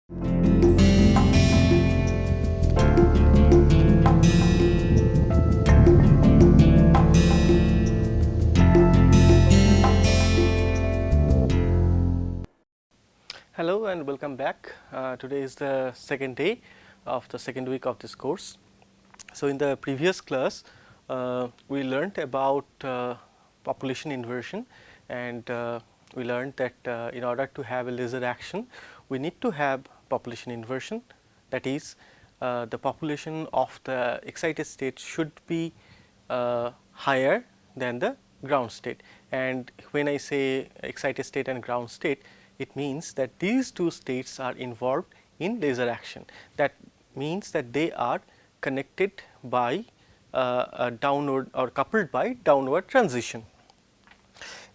Hello and welcome back. Today is the second day of the second week of this course. So, in the previous class, we learnt about population inversion, and we learned that in order to have a laser action, we need to have population inversion. That is, the population of the excited state should be higher than the ground state. And when I say excited state and ground state, it means that these two states are involved in laser action. That means that they are connected by a downward or coupled by downward transition.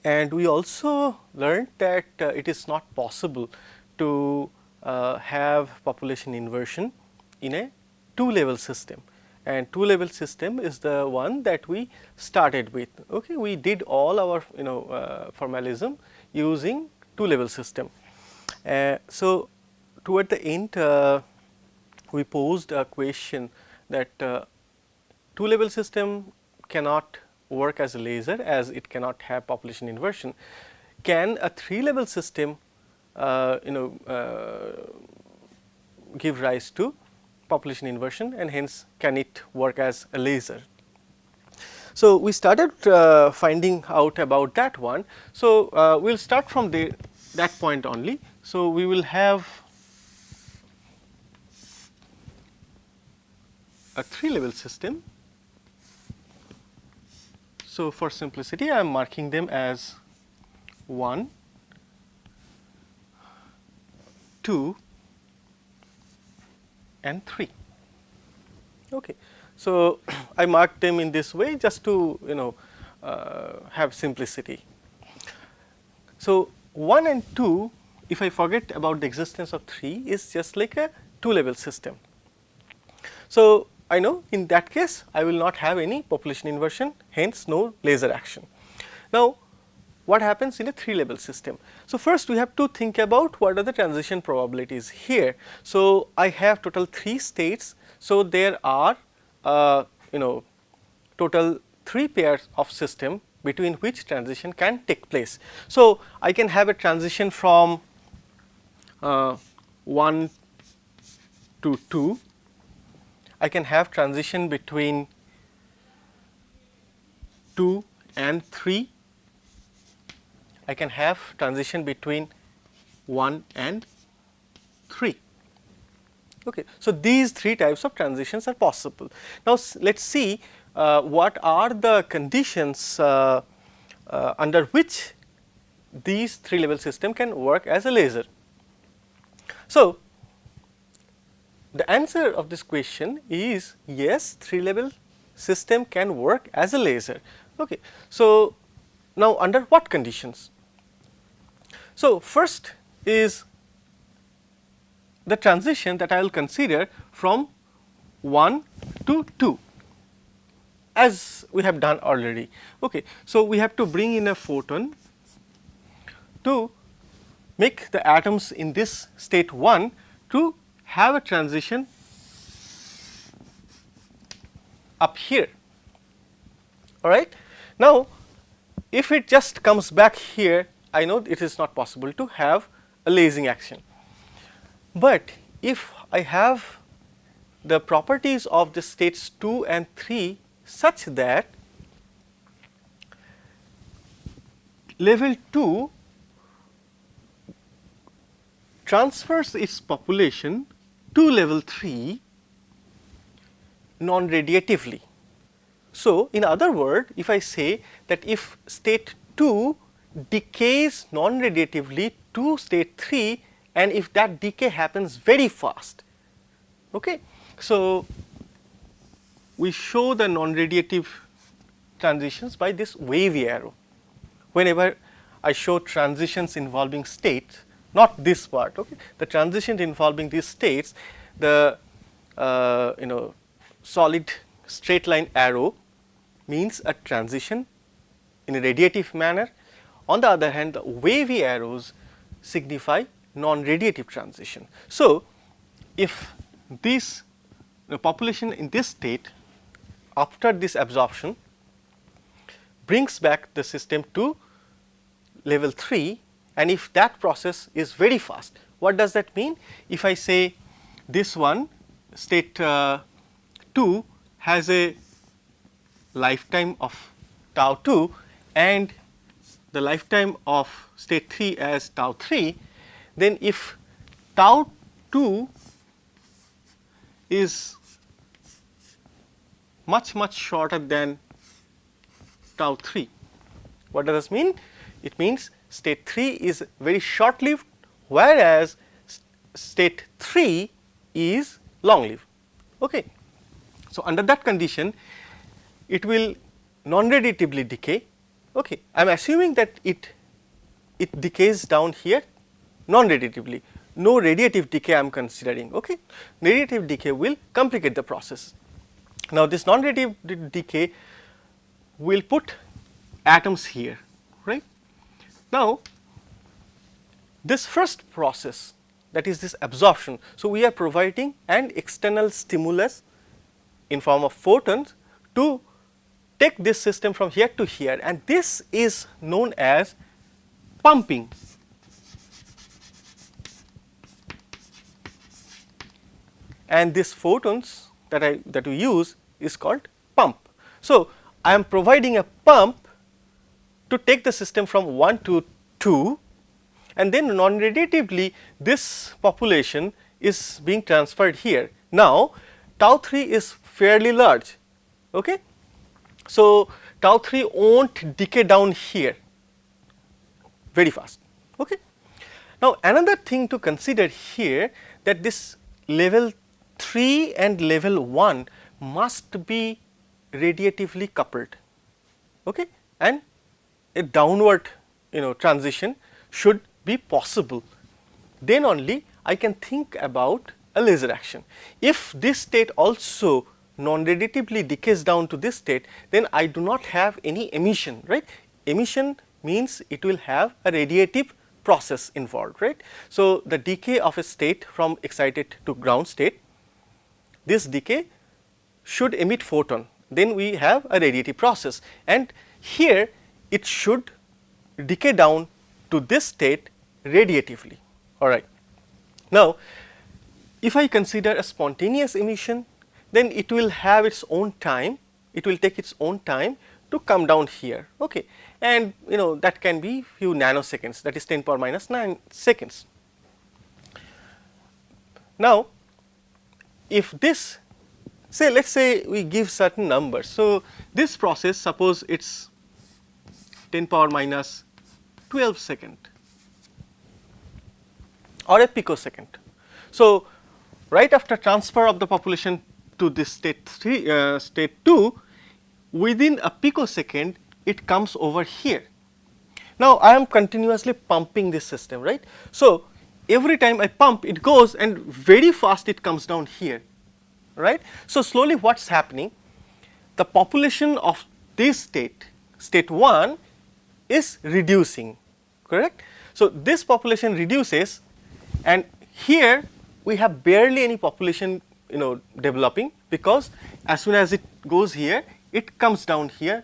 And we also learned that it is not possible to have population inversion in a two level system, and two level system is the one that we started with. Okay, we did all our formalism using two level system. So, toward the end we posed a question that two level system cannot work as a laser as it cannot have population inversion. Can a three level system give rise to population inversion, and hence can it work as a laser? So, we started finding out about that one. So, we will start from that point only. So, we will have a three level system. So, for simplicity I am marking them as 1, 2 and 3. Okay. So, I marked them in this way just to have simplicity. So, 1 and 2, if I forget about the existence of 3, is just like a two level system. So, I know in that case I will not have any population inversion, hence no laser action. Now, what happens in a three level system? So, first we have to think about what are the transition probabilities here. So, I have total 3 states. So, there are total 3 pairs of system between which transition can take place. So, I can have a transition from 1 to 2, I can have transition between 2 and 3, I can have transition between 1 and 3. Okay. So, these 3 types of transitions are possible. Now, let us see what are the conditions under which these 3 level system can work as a laser. So, the answer of this question is yes, 3 level system can work as a laser. Okay. So, now under what conditions? So, first is the transition that I will consider from 1 to 2, as we have done already. Okay. So, we have to bring in a photon to make the atoms in this state 1 to have a transition up here. All right. Now, if it just comes back here, I know it is not possible to have a lasing action. But if I have the properties of the states 2 and 3 such that level 2 transfers its population to level 3 non-radiatively. So, in other words, if I say that if state 2 decays non-radiatively to state 3, and if that decay happens very fast. Okay. So, we show the non-radiative transitions by this wavy arrow. Whenever I show transitions involving states, not this part, okay, the transitions involving these states, the solid straight line arrow means a transition in a radiative manner. On the other hand, the wavy arrows signify non-radiative transition. So, if this the population in this state after this absorption brings back the system to level 3, and if that process is very fast, what does that mean? If I say this one state 2 has a lifetime of tau 2 and the lifetime of state 3 as tau 3, then if tau 2 is much shorter than tau 3, what does this mean? It means state 3 is very short lived, whereas state 3 is long lived. Okay. So, under that condition it will non-radiatively decay. Okay. I am assuming that it decays down here non-radiatively, no radiative decay I am considering. Okay. Radiative decay will complicate the process. Now, this non-radiative decay will put atoms here, right. Now, this first process, that is this absorption. So, we are providing an external stimulus in form of photons to take this system from here to here, and this is known as pumping. And this photons that we use is called pump. So, I am providing a pump to take the system from 1 to 2, and then non-radiatively this population is being transferred here. Now, tau 3 is fairly large. Okay. So, tau 3 will not decay down here very fast. Okay. Now, another thing to consider here, that this level 3 and level 1 must be radiatively coupled, okay, and a downward transition should be possible. Then only I can think about a laser action. If this state also non-radiatively decays down to this state, then I do not have any emission, right. Emission means it will have a radiative process involved, right. So, the decay of a state from excited to ground state, this decay should emit photon, then we have a radiative process, and here it should decay down to this state radiatively. All right. Now, if I consider a spontaneous emission, then it will have its own time, it will take its own time to come down here, okay, and that can be few nanoseconds, that is 10 power minus 9 seconds. Now, if this, say let us say we give certain numbers. So, this process, suppose it is 10 power minus 12 second or a picosecond. So, right after transfer of the population to this state 3, state 2, within a picosecond it comes over here. Now, I am continuously pumping this system, right. So, every time I pump it goes and very fast it comes down here, right. So, slowly what is happening, the population of this state 1 is reducing, correct. So, this population reduces, and here we have barely any population developing, because as soon as it goes here it comes down here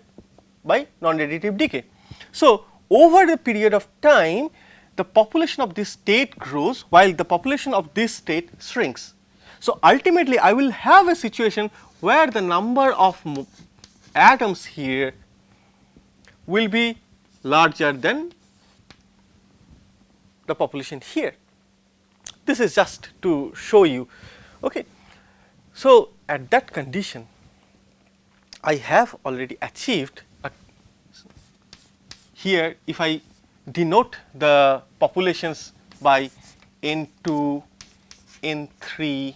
by non-radiative decay. So, over the period of time the population of this state grows while the population of this state shrinks. So, ultimately I will have a situation where the number of atoms here will be larger than the population here. This is just to show you. Okay. So, at that condition I have already achieved here, if I denote the populations by N2, N3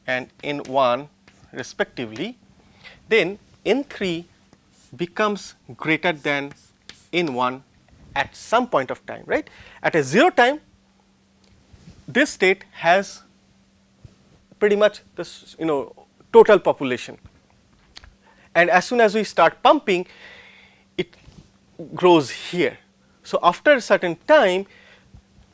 and N1 respectively, then N3 becomes greater than N1 at some point of time, right. At a 0 time, this state has pretty much this total population, and as soon as we start pumping it grows here. So, after a certain time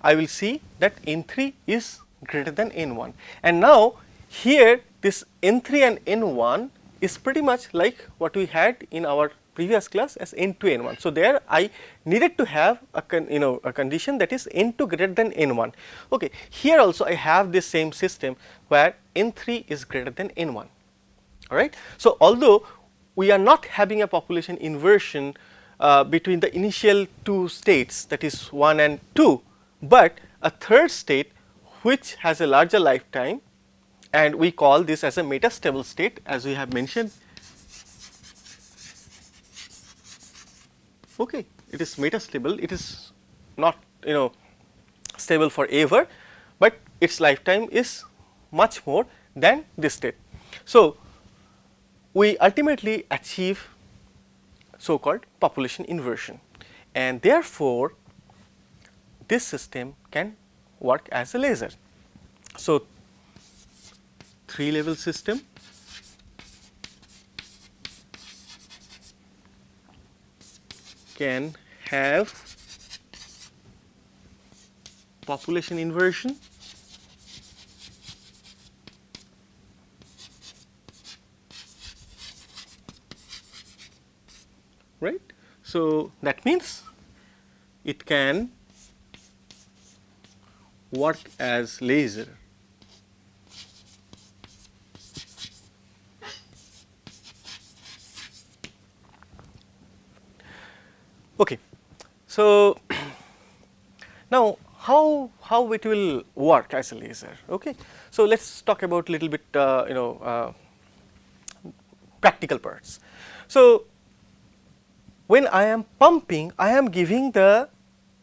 I will see that N3 is greater than N1. And now here this N3 and N1 is pretty much like what we had in our previous class as N2 N1. So there I needed to have a a condition that is N2 greater than N1. Okay, here also I have this same system where N3 is greater than N1. All right. So although we are not having a population inversion between the initial two states, that is 1 and 2, but a third state which has a larger lifetime, and we call this as a metastable state, as we have mentioned. Okay, it is metastable. It is not stable forever, but its lifetime is much more than this state. So we ultimately achieve so called population inversion, and therefore this system can work as a laser. So 3-level system can have population inversion, right. So that means it can work as laser. Okay. So now how it will work as a laser. Okay. So let's talk about little bit practical parts. So when I am pumping, I am giving the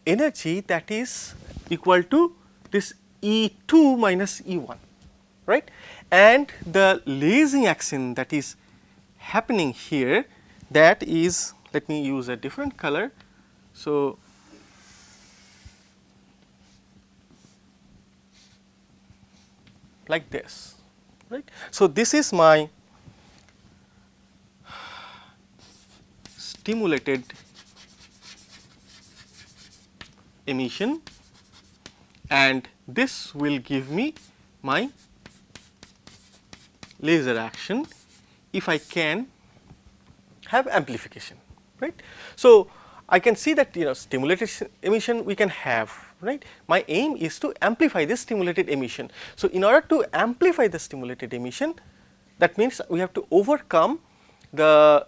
energy that is equal to this E2 minus E1, right, and the lasing action that is happening here, that is, let me use a different color. So like this, right. So this is my stimulated emission, and this will give me my laser action if I can have amplification, right. So I can see that stimulated emission we can have, right. My aim is to amplify this stimulated emission. So in order to amplify the stimulated emission, that means we have to overcome the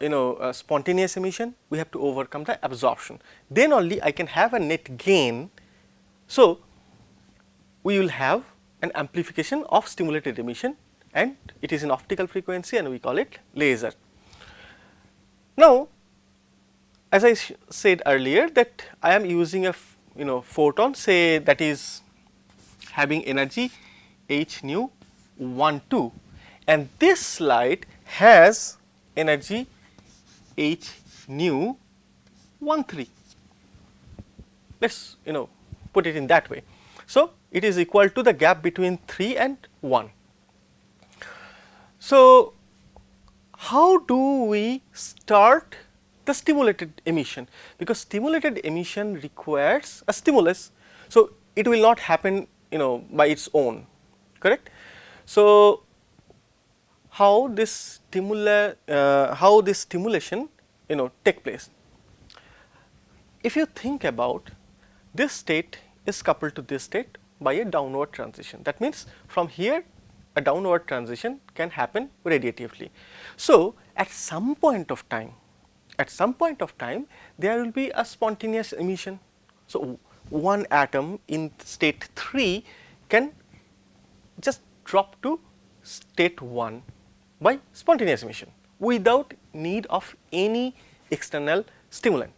spontaneous emission, we have to overcome the absorption, then only I can have a net gain. So we will have an amplification of stimulated emission, and it is in optical frequency, and we call it laser. Now as I said earlier that I am using a photon, say, that is having energy h nu 1 2, and this light has energy h nu 1 3. Let us put it in that way. So it is equal to the gap between 3 and 1. So how do we start the stimulated emission? Because stimulated emission requires a stimulus, so it will not happen by its own, correct. So how this stimulation take place? If you think about, this state is coupled to this state by a downward transition. That means from here a downward transition can happen radiatively. So at some point of time there will be a spontaneous emission. So one atom in state 3 can just drop to state 1 by spontaneous emission without need of any external stimulant.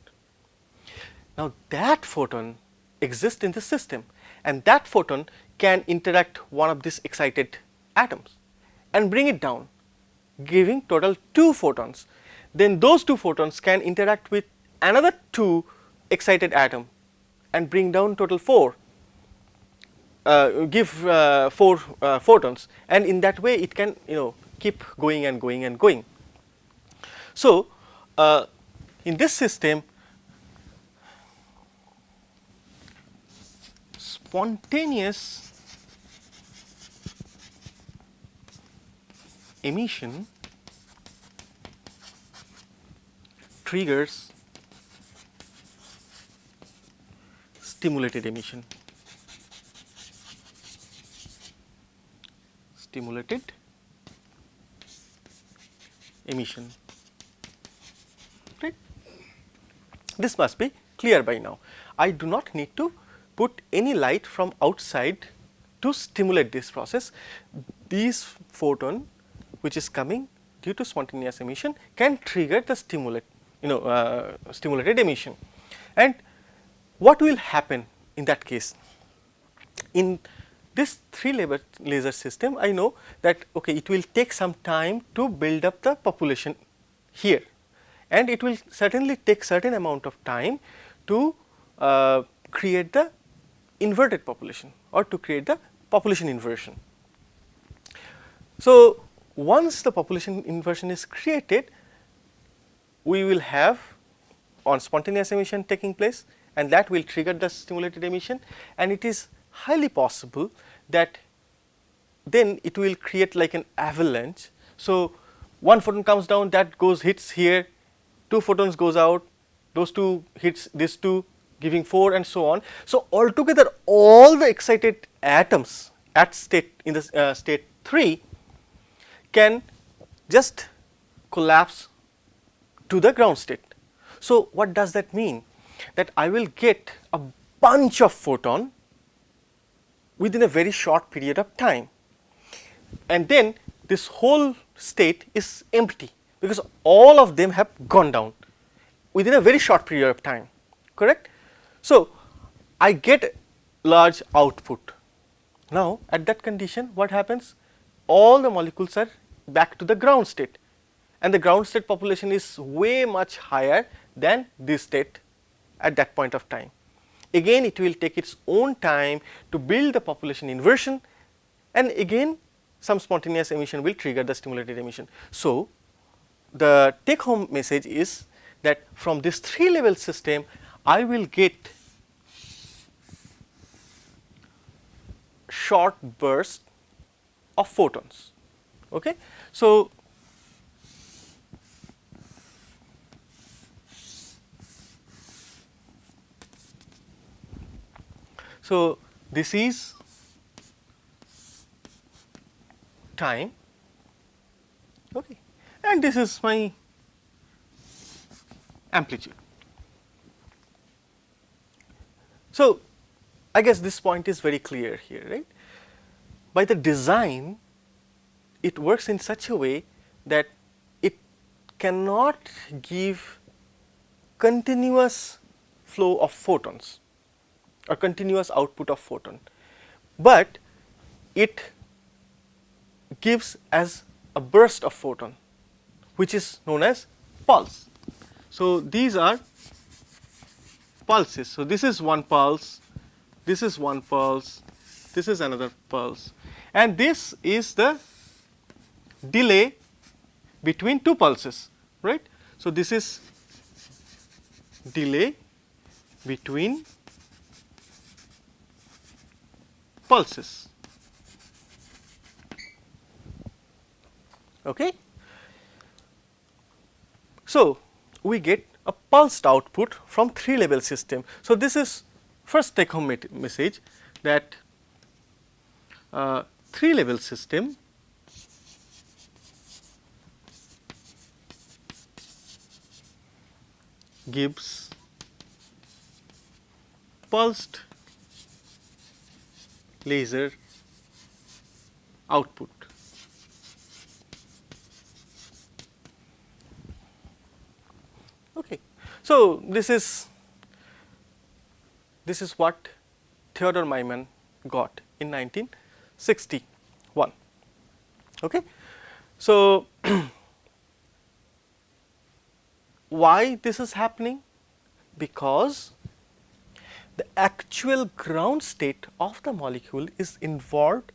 Now that photon exists in the system, and that photon can interact one of these excited atoms and bring it down, giving total 2 photons. Then those 2 photons can interact with another 2 excited atom and bring down total 4, give 4 photons, and in that way it can keep going and going and going. So in this system, spontaneous emission triggers stimulated emission. Stimulated emission, right? This must be clear by now. I do not need to put any light from outside to stimulate this process. These photon which is coming due to spontaneous emission can trigger the stimulated emission. And what will happen in that case? In this 3 laser system, I know that okay, it will take some time to build up the population here, and it will certainly take certain amount of time to create the inverted population or to create the population inversion. So, once the population inversion is created, we will have on spontaneous emission taking place, and that will trigger the stimulated emission, and it is highly possible that then it will create like an avalanche. So, one photon comes down, that goes hits here, 2 photons goes out, those 2 hits this 2 giving 4 and so on. So, altogether all the excited atoms at state in the state 3 can just collapse to the ground state. So, what does that mean? That I will get a bunch of photon within a very short period of time, and then this whole state is empty because all of them have gone down within a very short period of time, correct? So, I get large output. Now, at that condition what happens? All the molecules are back to the ground state, and the ground state population is way much higher than this state at that point of time. Again it will take its own time to build the population inversion, and again some spontaneous emission will trigger the stimulated emission. So, the take home message is that from this 3 level system I will get short burst of photons. Okay? So, this is time, okay, and this is my amplitude. So, I guess this point is very clear here, right? By the design, it works in such a way that it cannot give continuous flow of photons or continuous output of photon, but it gives as a burst of photon which is known as pulse. So, these are pulses. So, this is one pulse, this is one pulse, this is another pulse, and this is the delay between 2 pulses, right. So, this is delay between pulses. Okay. So, we get a pulsed output from 3 level system. So, this is first take home message that 3 level system gives pulsed laser output. Okay. So, this is what Theodor Neumann got in 1961. Okay. So, why this is happening? Because the actual ground state of the molecule is involved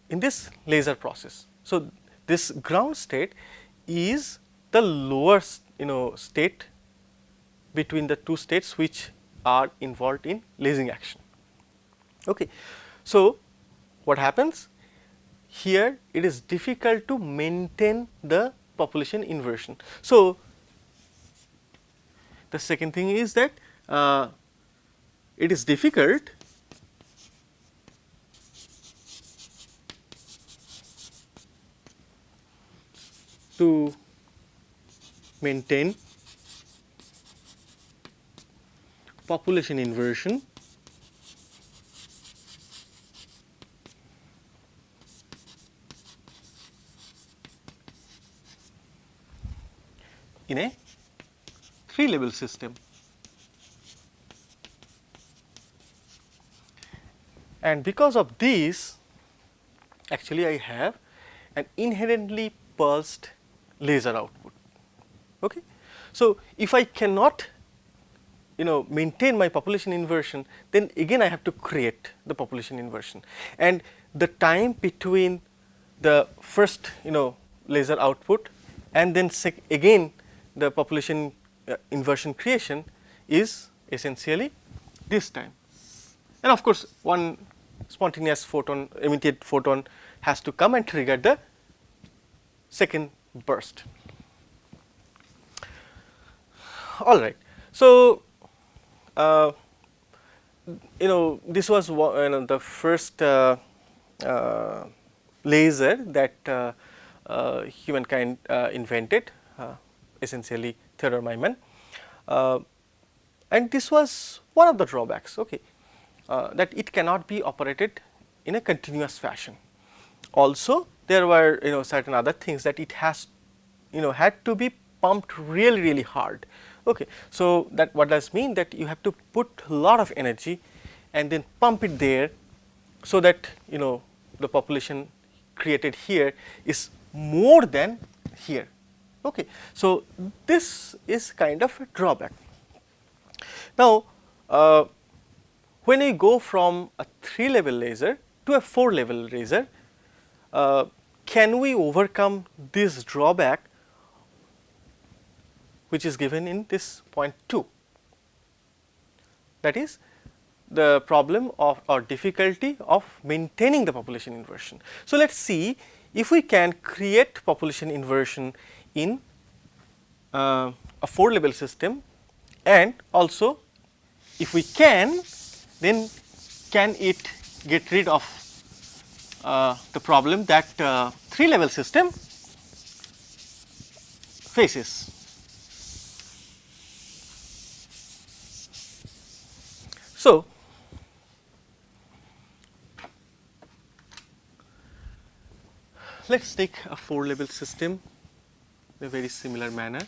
in this laser process. So, this ground state is the lowest state between the 2 states which are involved in lasing action. Okay. So, what happens here, it is difficult to maintain the population inversion. So, the second thing is that it is difficult to maintain population inversion in a 3-level system. And because of this, actually I have an inherently pulsed laser output. Okay. So, if I cannot maintain my population inversion, then again I have to create the population inversion, and the time between the first laser output and then again the population inversion creation is essentially this time. And of course, one spontaneous photon, emitted photon, has to come and trigger the second burst. All right. So, this was the first laser that humankind invented, essentially Theodor Neumann, and this was one of the drawbacks. Okay, that it cannot be operated in a continuous fashion. Also, there were certain other things that it has had to be pumped really hard. Okay, so that what does mean that you have to put a lot of energy and then pump it there, so that the population created here is more than here. Okay, so this is kind of a drawback. Now, when we go from a 3-level laser to a 4-level laser, can we overcome this drawback which is given in this point 2? That is the problem of or difficulty of maintaining the population inversion. So, let us see if we can create population inversion in a 4-level system, and also if we can, then can it get rid of the problem that 3-level system faces. So, let us take a 4-level system in a very similar manner.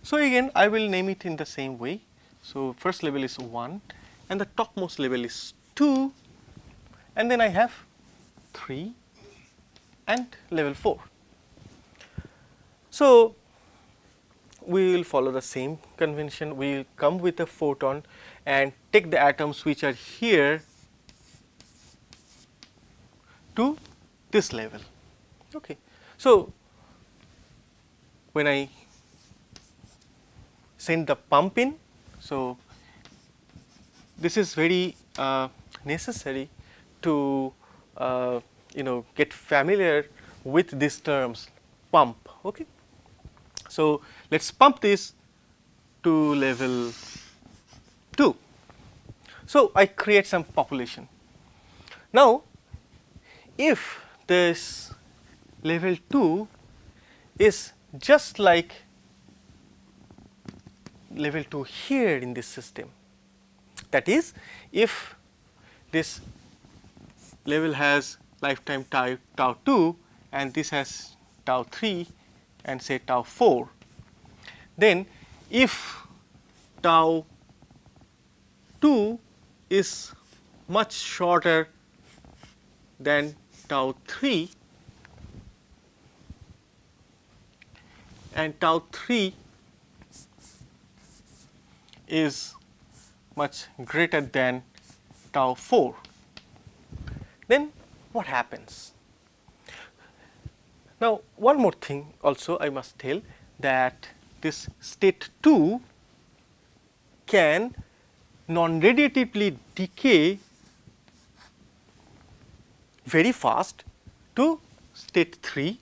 So, again I will name it in the same way. So, first level is 1 and the topmost level is 2, and then I have 3 and level 4. So, we will follow the same convention. We will come with a photon and take the atoms which are here to this level. Okay. So, when I send the pump in, so this is very necessary to get familiar with these terms, pump. Okay. So, let us pump this to level 2. So, I create some population. Now, if this level 2 is just like level 2 here in this system, that is, if this level has lifetime tau 2 and this has tau 3 and say tau 4, then if tau 2 is much shorter than tau 3 and tau 3 is much greater than tau 4, then what happens? Now, one more thing also I must tell, that this state 2 can non-radiatively decay very fast to state 3,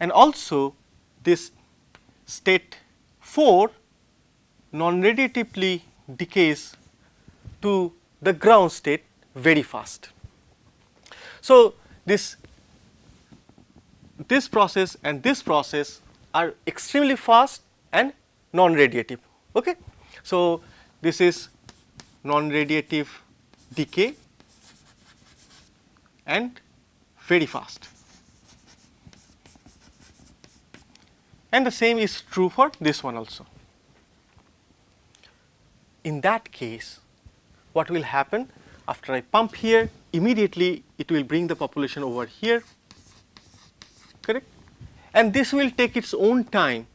and also this state 4 non-radiatively decays to the ground state very fast. So, this process and this process are extremely fast and non-radiative. Okay? So, this is non-radiative decay and very fast, and the same is true for this one also. In that case, what will happen? After I pump here, immediately it will bring the population over here, correct? And this will take its own time,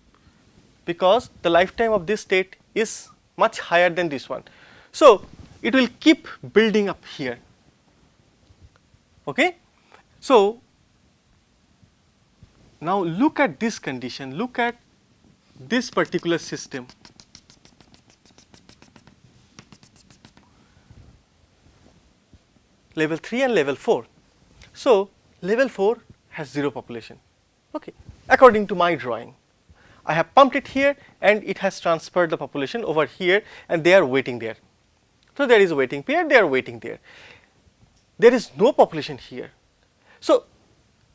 because the lifetime of this state is much higher than this one. So, it will keep building up here. Okay? So, now look at this condition, look at this particular system. Level 3 and level 4. So, level 4 has 0 population, okay, according to my drawing. I have pumped it here and it has transferred the population over here, and they are waiting there. So, there is a waiting period, they are waiting there. There is no population here. So,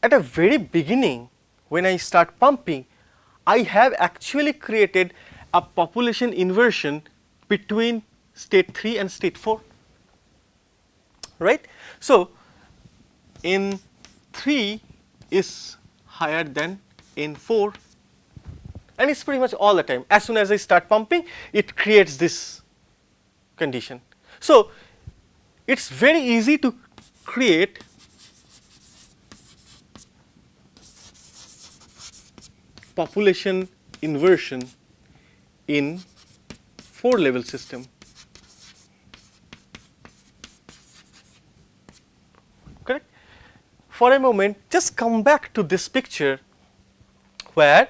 at a very beginning, when I start pumping, I have actually created a population inversion between state 3 and state 4, right. So, N 3 is higher than N 4, and it is pretty much all the time. As soon as I start pumping, it creates this condition. So, it is very easy to create population inversion in 4 level system. Correct? For a moment, just come back to this picture where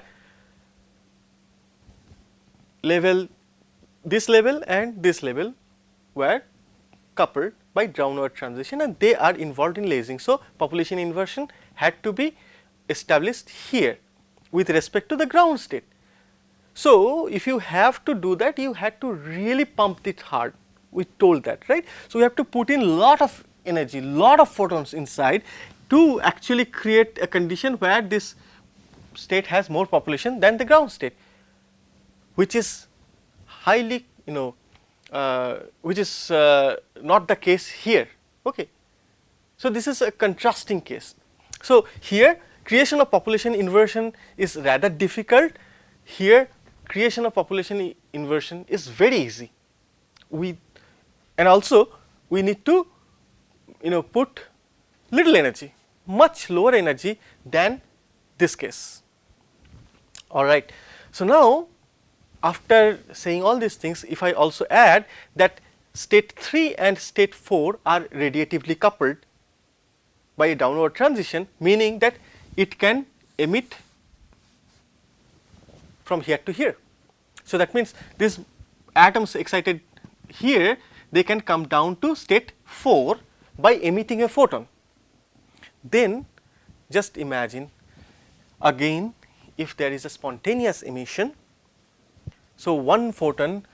this level and this level were coupled by downward transition, and they are involved in lasing. So, population inversion had to be established here with respect to the ground state. So, if you have to do that, you had to really pump it hard. We told that, right. So, we have to put in lot of energy, lot of photons inside to actually create a condition where this state has more population than the ground state, which is highly, which is not the case here. Okay. So, this is a contrasting case. So, here creation of population inversion is rather difficult. Here creation of population inversion is very easy. And also we need to put little energy, much lower energy than this case. All right. So, now after saying all these things, if I also add that state 3 and state 4 are radiatively coupled by a downward transition, meaning that it can emit from here to here. So, that means these atoms excited here, they can come down to state 4 by emitting a photon. Then just imagine again, if there is a spontaneous emission. So, one photon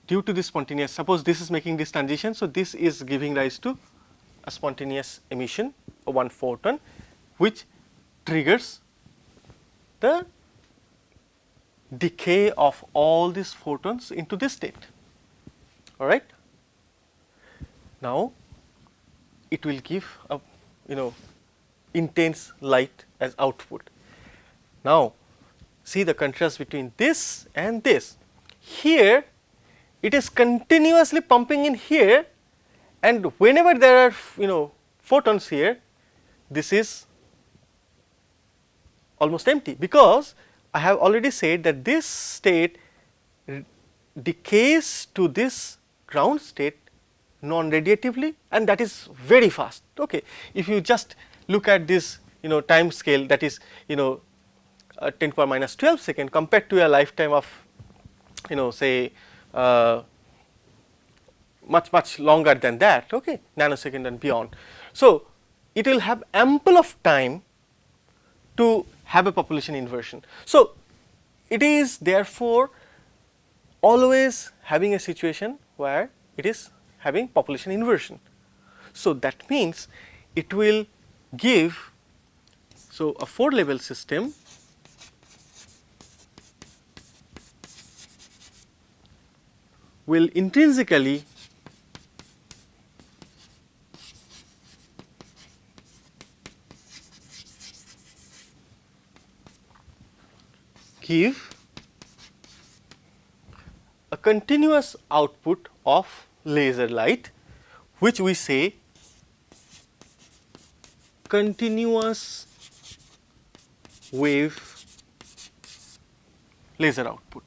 due to this spontaneous, suppose this is making this transition. So, this is giving rise to a spontaneous emission of one photon, which triggers the decay of all these photons into this state. All right. Now, it will give a intense light as output. Now, see the contrast between this and this. Here it is continuously pumping in here, and whenever there are photons here, this is almost empty, because I have already said that this state decays to this ground state non-radiatively, and that is very fast. Okay. If you just look at this time scale, that is 10 to the minus 12 second compared to a lifetime of say much longer than that, okay, nanosecond and beyond. So, it will have ample of time to have a population inversion. So, it is therefore always having a situation where it is having population inversion. So, that means it will give, so a 4 level system will intrinsically give a continuous output of laser light, which we say continuous wave laser output.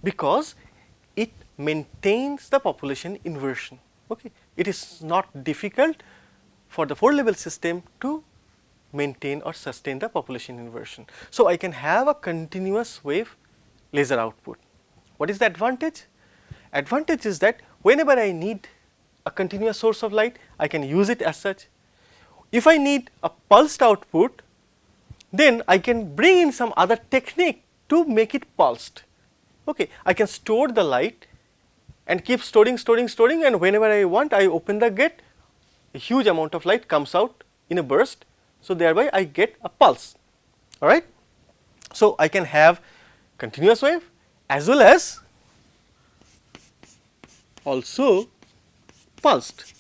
Because it maintains the population inversion. Okay. It is not difficult for the 4 level system to maintain or sustain the population inversion. So, I can have a continuous wave laser output. What is the advantage? Advantage is that whenever I need a continuous source of light, I can use it as such. If I need a pulsed output, then I can bring in some other technique to make it pulsed. Okay. I can store the light and keep storing, and whenever I want, I open the gate, a huge amount of light comes out in a burst. So, thereby I get a pulse, all right. So, I can have continuous wave as well as also pulsed.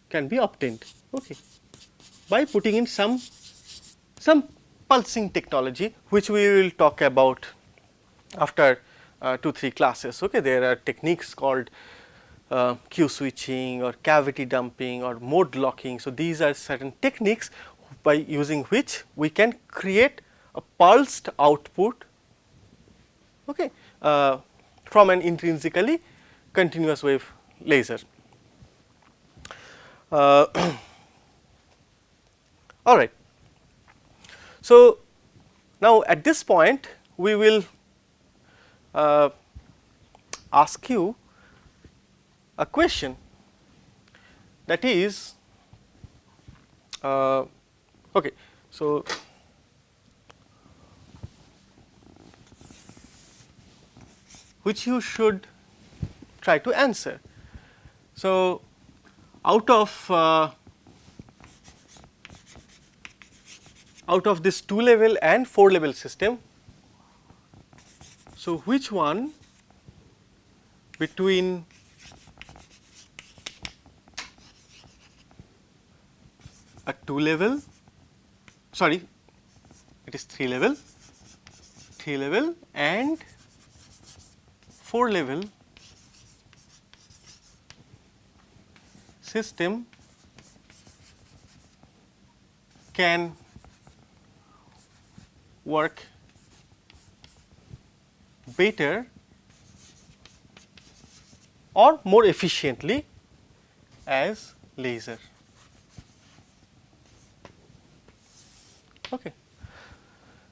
Can be obtained, okay, by putting in some pulsing technology, which we will talk about after 2-3 classes. Okay. There are techniques called Q switching or cavity dumping or mode locking. So, these are certain techniques by using which we can create a pulsed output, okay, from an intrinsically continuous wave laser. All right. So, now at this point we will ask you a question, that is okay. So, which you should try to answer. So, out of this 2 level and 4 level system, so which one between a 2 level, sorry, it is 3 level and 4 level system can work better or more efficiently as laser. Okay.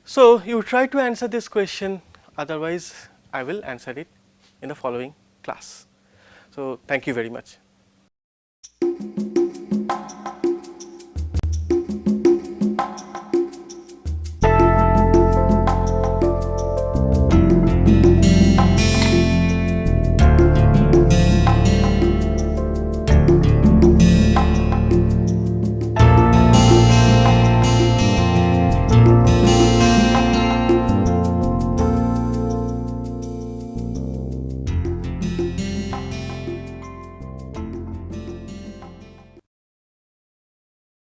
So, you try to answer this question, otherwise I will answer it in the following class. So, thank you very much.